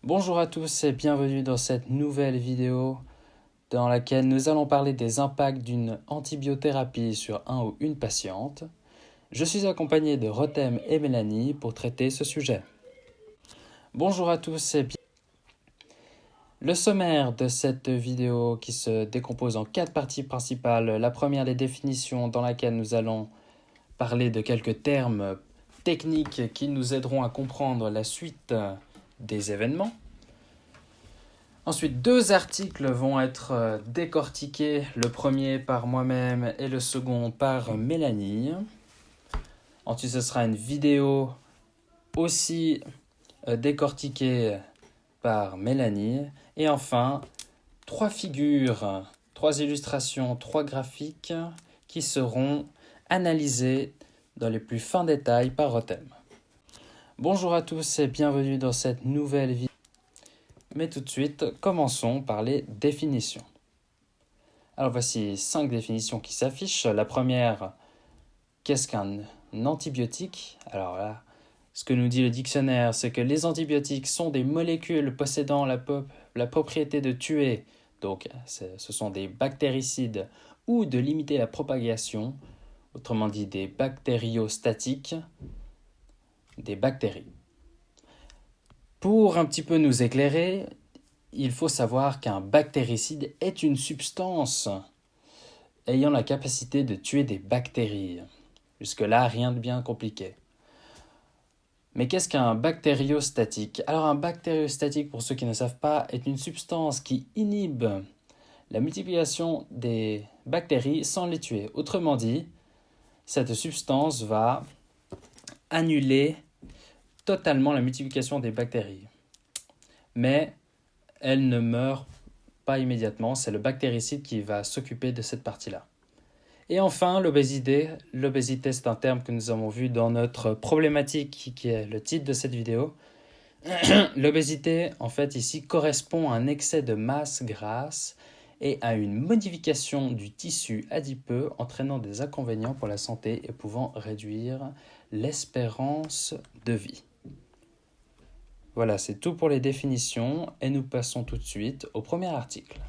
Bonjour à tous et bienvenue dans cette nouvelle vidéo dans laquelle nous allons parler des impacts d'une antibiothérapie sur un ou une patiente. Je suis accompagné de Rotem et Mélanie pour traiter ce sujet. Bonjour à tous et bienvenue. Le sommaire de cette vidéo qui se décompose en 4 parties principales. La première, les définitions, dans laquelle nous allons parler de quelques termes techniques qui nous aideront à comprendre la suite des événements. Ensuite, 2 articles vont être décortiqués, le premier par moi-même et le second par Mélanie. Ensuite, ce sera une vidéo aussi décortiquée par Mélanie. Et enfin, 3 figures, 3 illustrations, 3 graphiques qui seront analysés dans les plus fins détails par Rotem. Bonjour à tous et bienvenue dans cette nouvelle vidéo. Mais tout de suite, commençons par les définitions. Alors voici 5 définitions qui s'affichent. La première, qu'est-ce qu'un antibiotique? Alors là, ce que nous dit le dictionnaire, c'est que les antibiotiques sont des molécules possédant la propriété de tuer, donc ce sont des bactéricides, ou de limiter la propagation, autrement dit des bactériostatiques, des bactéries. Pour un petit peu nous éclairer, il faut savoir qu'un bactéricide est une substance ayant la capacité de tuer des bactéries. Jusque-là, rien de bien compliqué. Mais qu'est-ce qu'un bactériostatique? Alors un bactériostatique, pour ceux qui ne savent pas, est une substance qui inhibe la multiplication des bactéries sans les tuer. Autrement dit, cette substance va annuler totalement la multiplication des bactéries. Mais elle ne meurt pas immédiatement, c'est le bactéricide qui va s'occuper de cette partie-là. Et enfin, l'obésité. L'obésité, c'est un terme que nous avons vu dans notre problématique, qui est le titre de cette vidéo. L'obésité, en fait, ici, correspond à un excès de masse grasse et à une modification du tissu adipeux entraînant des inconvénients pour la santé et pouvant réduire l'espérance de vie. Voilà, c'est tout pour les définitions et nous passons tout de suite au premier article.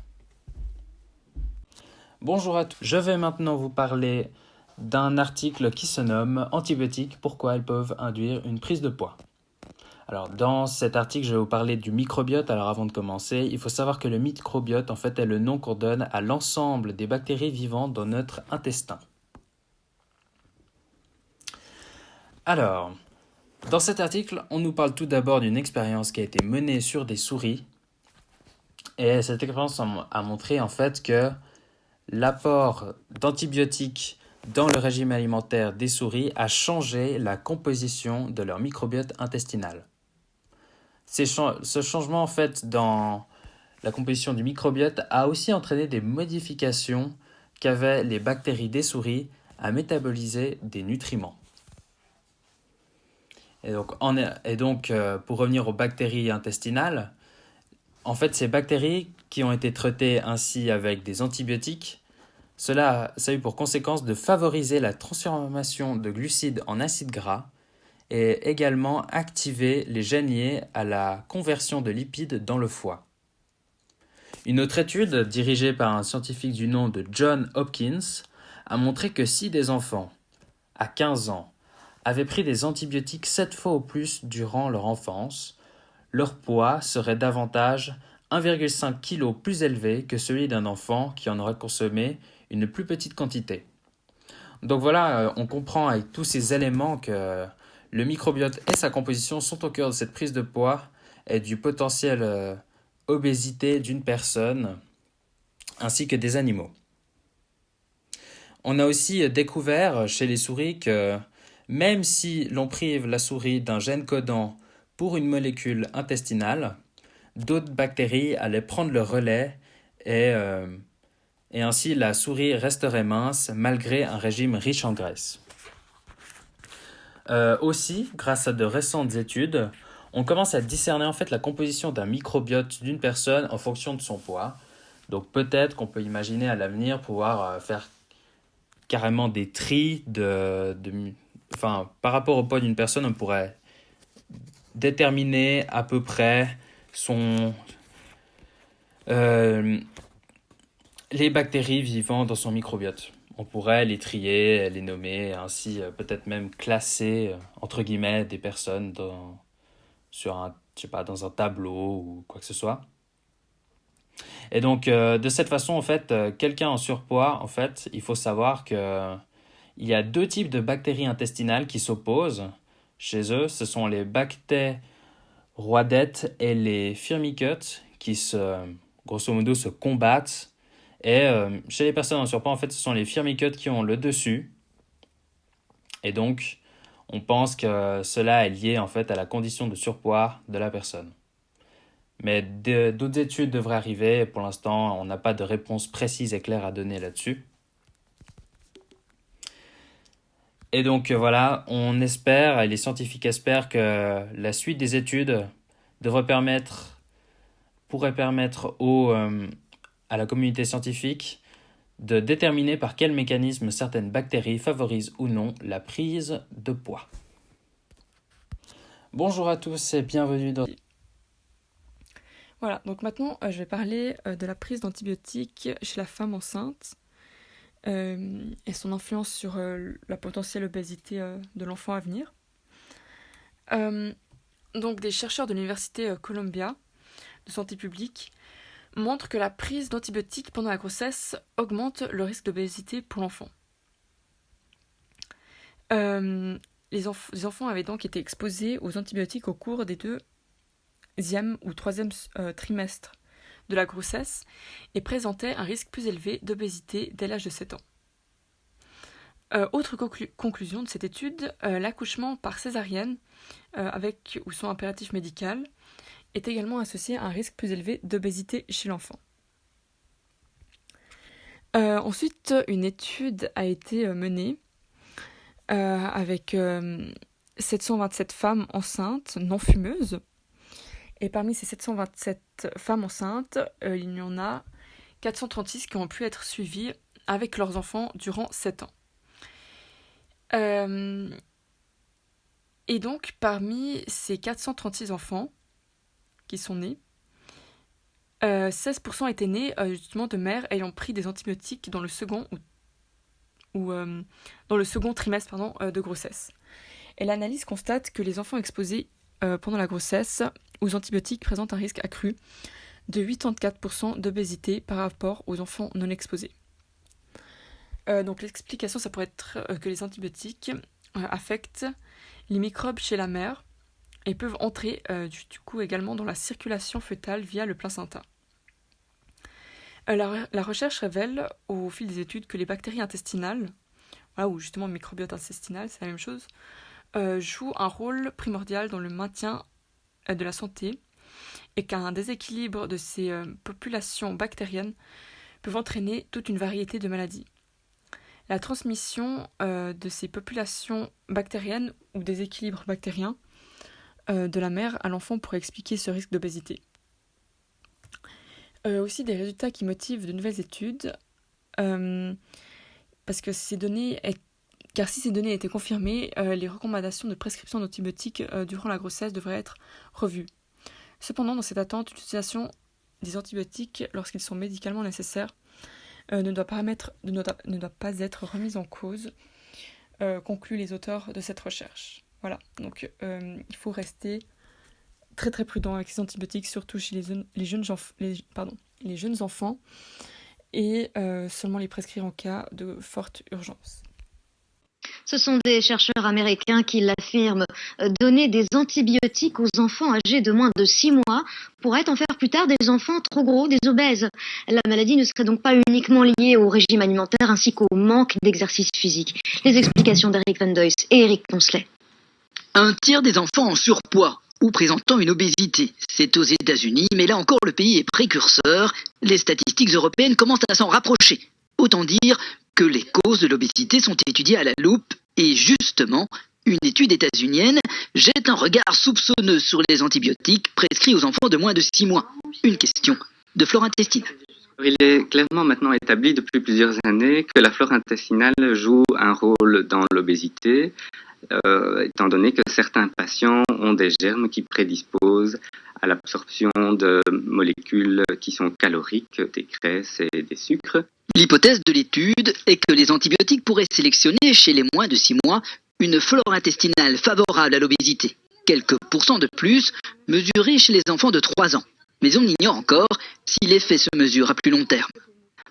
Bonjour à tous, je vais maintenant vous parler d'un article qui se nomme « Antibiotiques, pourquoi elles peuvent induire une prise de poids ». Alors dans cet article, je vais vous parler du microbiote. Alors avant de commencer, il faut savoir que le microbiote en fait est le nom qu'on donne à l'ensemble des bactéries vivantes dans notre intestin. Alors, dans cet article, on nous parle tout d'abord d'une expérience qui a été menée sur des souris. Et cette expérience a montré en fait que l'apport d'antibiotiques dans le régime alimentaire des souris a changé la composition de leur microbiote intestinal. Ce changement en fait dans la composition du microbiote a aussi entraîné des modifications qu'avaient les bactéries des souris à métaboliser des nutriments. Et donc, pour revenir aux bactéries intestinales, en fait, ces bactéries qui ont été traitées ainsi avec des antibiotiques, ça a eu pour conséquence de favoriser la transformation de glucides en acides gras et également activer les gènes liés à la conversion de lipides dans le foie. Une autre étude, dirigée par un scientifique du nom de John Hopkins, a montré que si des enfants, à 15 ans, avaient pris des antibiotiques 7 fois au plus durant leur enfance, leur poids serait davantage 1,5 kg plus élevé que celui d'un enfant qui en aurait consommé une plus petite quantité. Donc voilà, on comprend avec tous ces éléments que le microbiote et sa composition sont au cœur de cette prise de poids et du potentiel obésité d'une personne ainsi que des animaux. On a aussi découvert chez les souris que même si l'on prive la souris d'un gène codant pour une molécule intestinale, d'autres bactéries allaient prendre le relais et ainsi la souris resterait mince malgré un régime riche en graisse. Aussi, grâce à de récentes études, on commence à discerner en fait la composition d'un microbiote d'une personne en fonction de son poids. Donc peut-être qu'on peut imaginer à l'avenir pouvoir faire carrément des tris par rapport au poids d'une personne, on pourrait déterminer à peu près sont euh, les bactéries vivant dans son microbiote. On pourrait les trier, les nommer, ainsi peut-être même classer, entre guillemets, des personnes sur un, je sais pas, dans un tableau ou quoi que ce soit. Et donc, de cette façon, en fait, quelqu'un en surpoids, en fait, il faut savoir que il y a deux types de bactéries intestinales qui s'opposent chez eux. Ce sont les bactéroidettes et les firmicutes qui grosso modo, se combattent. Et chez les personnes en surpoids, en fait, ce sont les firmicutes qui ont le dessus. Et donc, on pense que cela est lié en fait à la condition de surpoids de la personne. Mais d'autres études devraient arriver. Pour l'instant, on n'a pas de réponse précise et claire à donner là-dessus. Et donc voilà, on espère, et les scientifiques espèrent que la suite des études pourrait permettre à la communauté scientifique de déterminer par quel mécanisme certaines bactéries favorisent ou non la prise de poids. Bonjour à tous et bienvenue dans... Voilà, donc maintenant je vais parler de la prise d'antibiotiques chez la femme enceinte et son influence sur la potentielle obésité de l'enfant à venir. Donc des chercheurs de l'université Columbia de santé publique montrent que la prise d'antibiotiques pendant la grossesse augmente le risque d'obésité pour l'enfant. Les enfants avaient donc été exposés aux antibiotiques au cours des deuxième ou troisième trimestre de la grossesse et présentaient un risque plus élevé d'obésité dès l'âge de 7 ans. Autre conclusion de cette étude, l'accouchement par césarienne avec ou sans impératif médical est également associé à un risque plus élevé d'obésité chez l'enfant. Ensuite, une étude a été menée avec 727 femmes enceintes non fumeuses. Et parmi ces 727 femmes enceintes, il y en a 436 qui ont pu être suivies avec leurs enfants durant 7 ans. Et donc, parmi ces 436 enfants qui sont nés, 16% étaient nés justement de mères ayant pris des antibiotiques dans le second dans le second trimestre de grossesse. Et l'analyse constate que les enfants exposés pendant la grossesse aux antibiotiques présentent un risque accru de 84% d'obésité par rapport aux enfants non exposés. Donc l'explication, ça pourrait être que les antibiotiques affectent les microbes chez la mère et peuvent entrer du coup également dans la circulation fœtale via le placenta. La recherche révèle au fil des études que les bactéries intestinales, ou justement le microbiote intestinal, c'est la même chose, jouent un rôle primordial dans le maintien de la santé et qu'un déséquilibre de ces populations bactériennes peut entraîner toute une variété de maladies. La transmission de ces populations bactériennes ou déséquilibres bactériens de la mère à l'enfant pourrait expliquer ce risque d'obésité. Aussi des résultats qui motivent de nouvelles études, parce que car si ces données étaient confirmées, les recommandations de prescription d'antibiotiques durant la grossesse devraient être revues. Cependant, dans cette attente, l'utilisation des antibiotiques lorsqu'ils sont médicalement nécessaires ne doit pas être remise en cause, concluent les auteurs de cette recherche. Voilà, donc il faut rester très très prudent avec ces antibiotiques, surtout chez les jeunes enfants, et seulement les prescrire en cas de forte urgence. Ce sont des chercheurs américains qui l'affirment. Donner des antibiotiques aux enfants âgés de moins de 6 mois pourrait en faire plus tard des enfants trop gros, des obèses. La maladie ne serait donc pas uniquement liée au régime alimentaire ainsi qu'au manque d'exercice physique. Les explications d'Eric Van Doys et Eric Poncelet. Un tiers des enfants en surpoids ou présentant une obésité. C'est aux États-Unis, mais là encore le pays est précurseur. Les statistiques européennes commencent à s'en rapprocher. Autant dire que les causes de l'obésité sont étudiées à la loupe et justement, une étude états-unienne jette un regard soupçonneux sur les antibiotiques prescrits aux enfants de moins de 6 mois. Une question de Florent Testina. Il est clairement maintenant établi depuis plusieurs années que la flore intestinale joue un rôle dans l'obésité, étant donné que certains patients ont des germes qui prédisposent à l'absorption de molécules qui sont caloriques, des graisses et des sucres. L'hypothèse de l'étude est que les antibiotiques pourraient sélectionner chez les moins de 6 mois une flore intestinale favorable à l'obésité, quelques pourcents de plus mesurés chez les enfants de 3 ans. Mais on ignore encore si l'effet se mesure à plus long terme.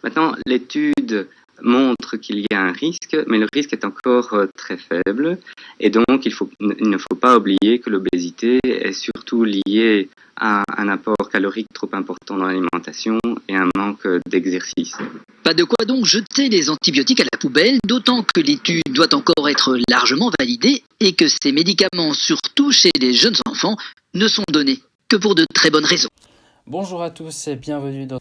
Maintenant, l'étude montre qu'il y a un risque, mais le risque est encore très faible. Et donc, il ne faut pas oublier que l'obésité est surtout liée à un apport calorique trop important dans l'alimentation et un manque d'exercice. Pas de quoi donc jeter les antibiotiques à la poubelle, d'autant que l'étude doit encore être largement validée et que ces médicaments, surtout chez les jeunes enfants, ne sont donnés que pour de très bonnes raisons. Bonjour à tous et bienvenue dans...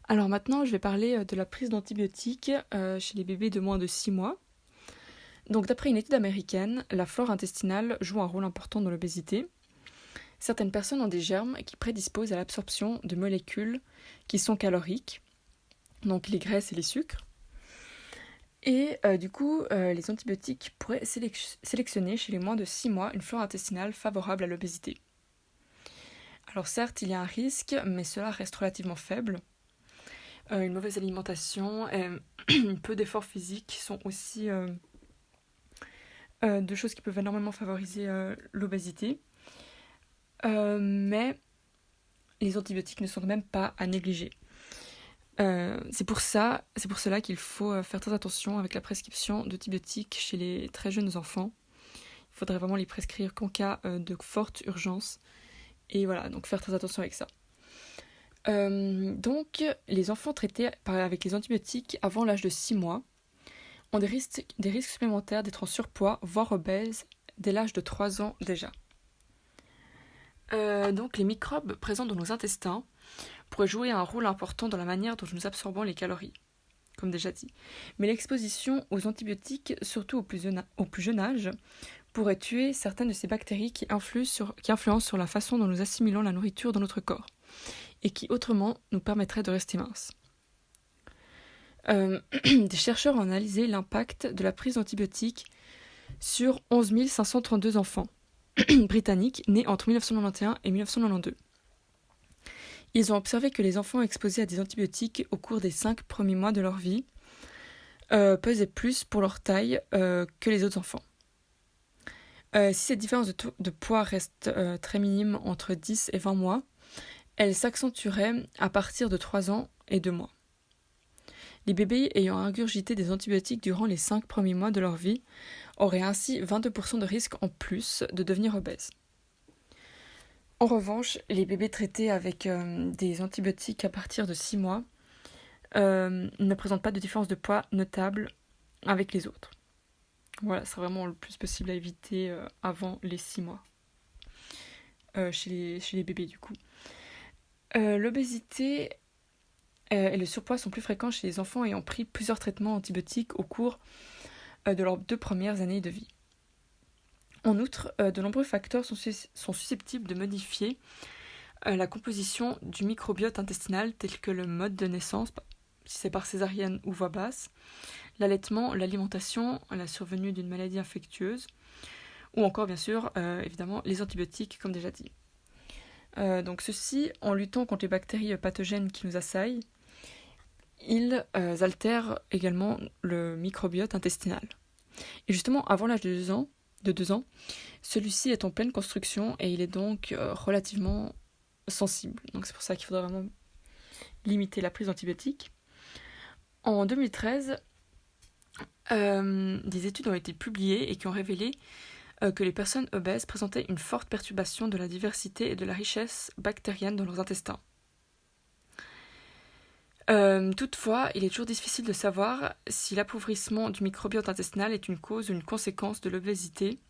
Alors maintenant, je vais parler de la prise d'antibiotiques chez les bébés de moins de 6 mois. Donc d'après une étude américaine, la flore intestinale joue un rôle important dans l'obésité. Certaines personnes ont des germes qui prédisposent à l'absorption de molécules qui sont caloriques, donc les graisses et les sucres. Et du coup, les antibiotiques pourraient sélectionner chez les moins de 6 mois une flore intestinale favorable à l'obésité. Alors certes, il y a un risque, mais cela reste relativement faible. Une mauvaise alimentation et peu d'efforts physiques sont aussi deux choses qui peuvent énormément favoriser l'obésité. Mais les antibiotiques ne sont même pas à négliger. C'est pour cela qu'il faut faire très attention avec la prescription d'antibiotiques chez les très jeunes enfants. Il faudrait vraiment les prescrire qu'en cas de forte urgence. Et voilà, donc faire très attention avec ça. Donc, les enfants traités avec les antibiotiques avant l'âge de 6 mois ont des risques supplémentaires d'être en surpoids, voire obèses, dès l'âge de 3 ans déjà. Donc, les microbes présents dans nos intestins pourraient jouer un rôle important dans la manière dont nous absorbons les calories, comme déjà dit. Mais l'exposition aux antibiotiques, surtout au plus jeune âge, pourrait tuer certaines de ces bactéries qui influencent sur la façon dont nous assimilons la nourriture dans notre corps et qui autrement nous permettraient de rester minces. Des chercheurs ont analysé l'impact de la prise d'antibiotiques sur 11 532 enfants britanniques nés entre 1991 et 1992. Ils ont observé que les enfants exposés à des antibiotiques au cours des 5 premiers mois de leur vie pesaient plus pour leur taille que les autres enfants. Si cette différence de poids reste très minime entre 10 et 20 mois, elle s'accentuerait à partir de 3 ans et 2 mois. Les bébés ayant ingurgité des antibiotiques durant les 5 premiers mois de leur vie auraient ainsi 22% de risque en plus de devenir obèses. En revanche, les bébés traités avec des antibiotiques à partir de 6 mois ne présentent pas de différence de poids notable avec les autres. Voilà, c'est vraiment le plus possible à éviter avant les 6 mois chez les bébés du coup. L'obésité et le surpoids sont plus fréquents chez les enfants ayant pris plusieurs traitements antibiotiques au cours de leurs 2 premières années de vie. En outre, de nombreux facteurs sont susceptibles de modifier la composition du microbiote intestinal, tels que le mode de naissance, si c'est par césarienne ou voix basse, l'allaitement, l'alimentation, la survenue d'une maladie infectieuse, ou encore bien sûr, évidemment, les antibiotiques, comme déjà dit. Donc ceci, en luttant contre les bactéries pathogènes qui nous assaillent, ils altèrent également le microbiote intestinal. Et justement, avant l'âge de 2 ans, celui-ci est en pleine construction et il est donc relativement sensible. Donc c'est pour ça qu'il faudrait vraiment limiter la prise d'antibiotiques. En 2013, des études ont été publiées et qui ont révélé que les personnes obèses présentaient une forte perturbation de la diversité et de la richesse bactérienne dans leurs intestins. Toutefois, il est toujours difficile de savoir si l'appauvrissement du microbiote intestinal est une cause ou une conséquence de l'obésité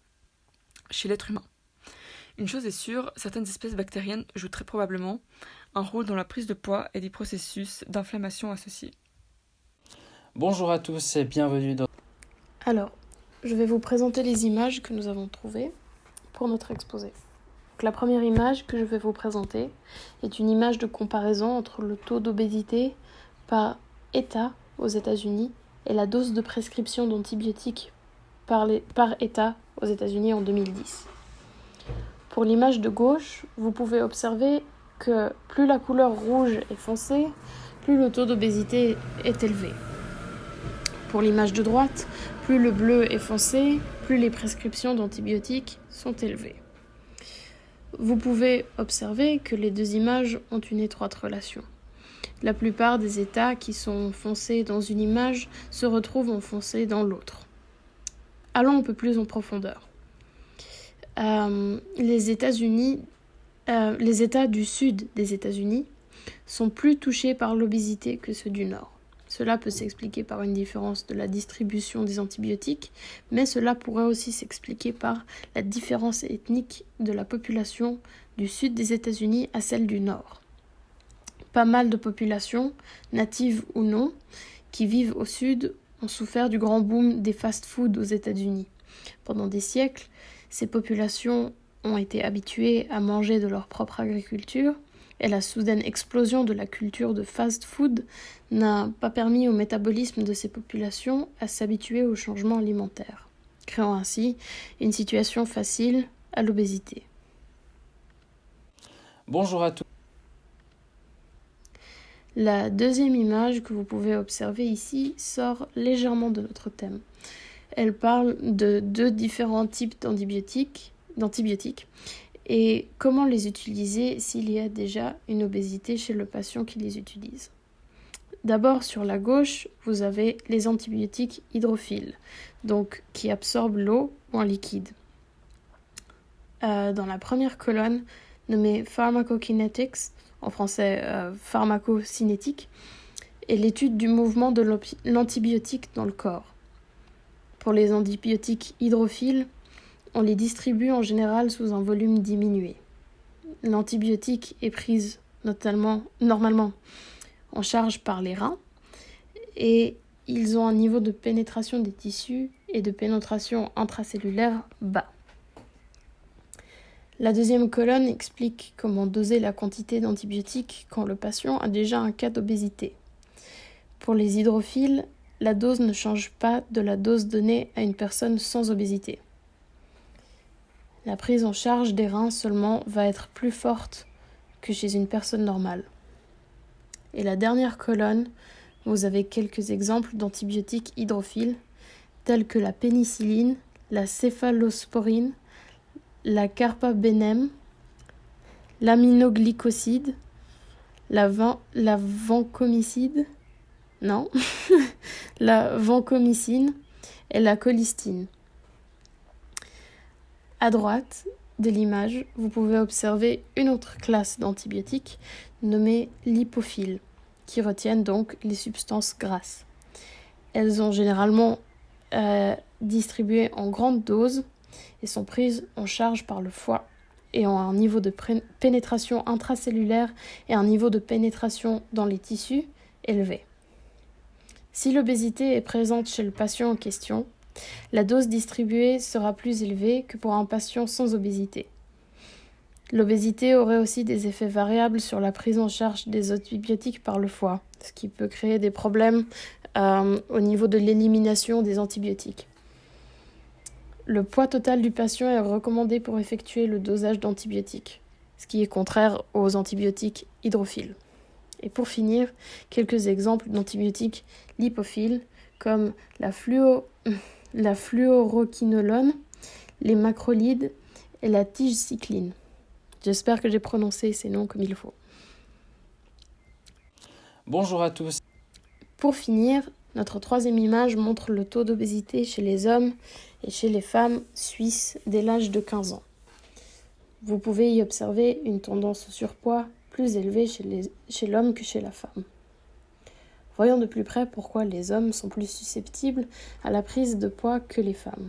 chez l'être humain. Une chose est sûre, certaines espèces bactériennes jouent très probablement un rôle dans la prise de poids et des processus d'inflammation associés. Bonjour à tous et bienvenue dans... Alors, je vais vous présenter les images que nous avons trouvées pour notre exposé. Donc, la première image que je vais vous présenter est une image de comparaison entre le taux d'obésité par État aux États-Unis et la dose de prescription d'antibiotiques par État aux États-Unis en 2010. Pour l'image de gauche, vous pouvez observer que plus la couleur rouge est foncée, plus le taux d'obésité est élevé. Pour l'image de droite, plus le bleu est foncé, plus les prescriptions d'antibiotiques sont élevées. Vous pouvez observer que les deux images ont une étroite relation. La plupart des états qui sont foncés dans une image se retrouvent en foncé dans l'autre. Allons un peu plus en profondeur. Les États du sud des États-Unis sont plus touchés par l'obésité que ceux du nord. Cela peut s'expliquer par une différence de la distribution des antibiotiques, mais cela pourrait aussi s'expliquer par la différence ethnique de la population du sud des États-Unis à celle du nord. Pas mal de populations, natives ou non, qui vivent au sud ont souffert du grand boom des fast-foods aux États-Unis. Pendant des siècles, ces populations ont été habituées à manger de leur propre agriculture, et la soudaine explosion de la culture de fast-food n'a pas permis au métabolisme de ces populations à s'habituer aux changements alimentaires, créant ainsi une situation facile à l'obésité. Bonjour à tous. La deuxième image que vous pouvez observer ici sort légèrement de notre thème. Elle parle de deux différents types d'antibiotiques et comment les utiliser s'il y a déjà une obésité chez le patient qui les utilise. D'abord, sur la gauche, vous avez les antibiotiques hydrophiles, donc qui absorbent l'eau ou un liquide. Dans la première colonne, nommée Pharmacokinetics, en français pharmacocinétique, est l'étude du mouvement de l'antibiotique dans le corps. Pour les antibiotiques hydrophiles, on les distribue en général sous un volume diminué. L'antibiotique est prise normalement en charge par les reins et ils ont un niveau de pénétration des tissus et de pénétration intracellulaire bas. La deuxième colonne explique comment doser la quantité d'antibiotiques quand le patient a déjà un cas d'obésité. Pour les hydrophiles, la dose ne change pas de la dose donnée à une personne sans obésité. La prise en charge des reins seulement va être plus forte que chez une personne normale. Et la dernière colonne, vous avez quelques exemples d'antibiotiques hydrophiles, tels que la pénicilline, la céphalosporine, la carbapenem, l'aminoglycoside, la vancomycine, la vancomycine et la colistine. À droite de l'image, vous pouvez observer une autre classe d'antibiotiques nommée lipophiles, qui retiennent donc les substances grasses. Elles sont généralement distribuées en grande dose et sont prises en charge par le foie et ont un niveau de pénétration intracellulaire et un niveau de pénétration dans les tissus élevé. Si l'obésité est présente chez le patient en question, la dose distribuée sera plus élevée que pour un patient sans obésité. L'obésité aurait aussi des effets variables sur la prise en charge des antibiotiques par le foie, ce qui peut créer des problèmes au niveau de l'élimination des antibiotiques. Le poids total du patient est recommandé pour effectuer le dosage d'antibiotiques, ce qui est contraire aux antibiotiques hydrophiles. Et pour finir, quelques exemples d'antibiotiques lipophiles comme la fluoroquinolone, les macrolides et la tigecycline. J'espère que j'ai prononcé ces noms comme il faut. Bonjour à tous. Pour finir, notre troisième image montre le taux d'obésité chez les hommes et chez les femmes suisses dès l'âge de 15 ans. Vous pouvez y observer une tendance au surpoids plus élevée chez l'homme que chez la femme. Voyons de plus près pourquoi les hommes sont plus susceptibles à la prise de poids que les femmes.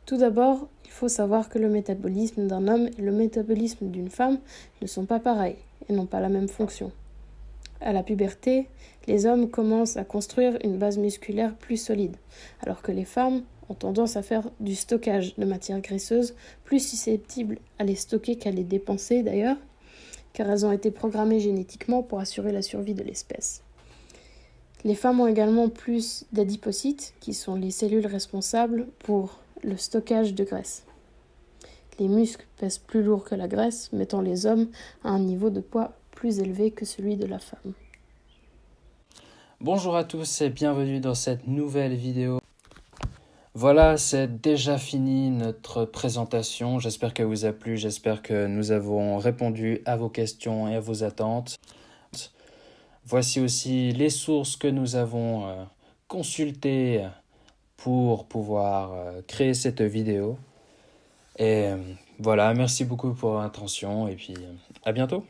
Tout d'abord, il faut savoir que le métabolisme d'un homme et le métabolisme d'une femme ne sont pas pareils et n'ont pas la même fonction. À la puberté, les hommes commencent à construire une base musculaire plus solide, alors que les femmes ont tendance à faire du stockage de matières graisseuses, plus susceptibles à les stocker qu'à les dépenser d'ailleurs, car elles ont été programmées génétiquement pour assurer la survie de l'espèce. Les femmes ont également plus d'adipocytes, qui sont les cellules responsables pour le stockage de graisse. Les muscles pèsent plus lourd que la graisse, mettant les hommes à un niveau de poids plus élevé que celui de la femme. Bonjour à tous et bienvenue dans cette nouvelle vidéo. Voilà, c'est déjà fini notre présentation. J'espère qu'elle vous a plu, j'espère que nous avons répondu à vos questions et à vos attentes. Voici aussi les sources que nous avons consultées pour pouvoir créer cette vidéo. Et voilà, merci beaucoup pour votre attention et puis à bientôt.